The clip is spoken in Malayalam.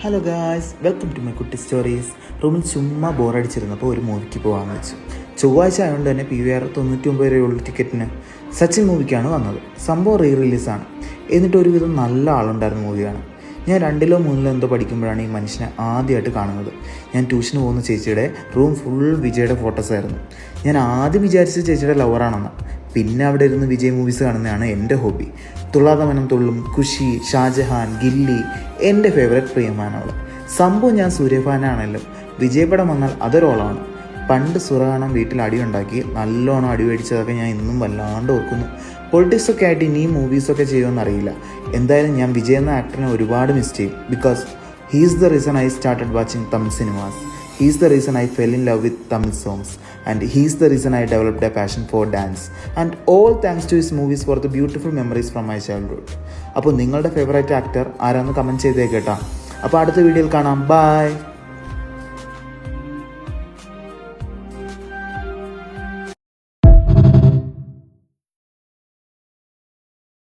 Hello guys, welcome to my കുട്ടി സ്റ്റോറീസ്. റൂമിൽ ചുമ്മാ ബോറടിച്ചിരുന്നപ്പോൾ ഒരു മൂവിക്ക് പോകാമെന്ന് വെച്ചു. ചൊവ്വാഴ്ച ആയതുകൊണ്ട് തന്നെ PVR 99 രൂപയുള്ള ടിക്കറ്റിന് സച്ചിൻ മൂവിക്കാണ് വന്നത്. സംഭവം റിലീസാണ്. എന്നിട്ട് ഒരുവിധം നല്ല ആളുണ്ടായിരുന്ന മൂവിയാണ്. ഞാൻ 2-ലോ 3-ലോ എന്തോ പഠിക്കുമ്പോഴാണ് ഈ മനുഷ്യനെ ആദ്യമായിട്ട് കാണുന്നത്. ഞാൻ ട്യൂഷന് പോകുന്ന ചേച്ചിയുടെ റൂം ഫുൾ വിജയുടെ ഫോട്ടോസായിരുന്നു. ഞാൻ ആദ്യം വിചാരിച്ച ചേച്ചിയുടെ ലവറാണെന്ന്. പിന്നെ അവിടെ ഇരുന്ന് വിജയ് മൂവീസ് കാണുന്നതാണ് എൻ്റെ ഹോബി. തുള്ളാതെ മനം തുള്ളും, ഖുഷി, ഷാജഹാൻ, ഗില്ലി, എൻ്റെ ഫേവറേറ്റ് പ്രിയമാനവൾ. സംഭവം ഞാൻ സൂര്യഫാനാണല്ലോ. വിജയ് പടം വന്നാൽ അതൊരോളമാണ്. പണ്ട് സുറ കാണാൻ വീട്ടിൽ അടിയുണ്ടാക്കി നല്ലോണം അടി മേടിച്ചതൊക്കെ ഞാൻ ഇന്നും വല്ലാണ്ട് ഓർക്കുന്നു. പൊളിറ്റിക്സൊക്കെ ആയിട്ട് ഇനിയും മൂവീസൊക്കെ ചെയ്യുമെന്ന് അറിയില്ല. എന്തായാലും ഞാൻ വിജയ് എന്ന ആക്ടറിനെ ഒരുപാട് മിസ് ചെയ്യും. Because he's the reason I started watching Tamil cinemas. He's the reason I fell in love with Tamil songs, and he's the reason I developed a passion for dance, and all thanks to his movies for the beautiful memories from my childhood. അപ്പോൾ നിങ്ങളുടെ ഫേവറേറ്റ് ആക്ടർ ആരാന്ന് കമൻറ്റ് ചെയ്തേക്കേട്ടാ. അപ്പോൾ അടുത്ത വീഡിയോയിൽ കാണാം. ബൈ.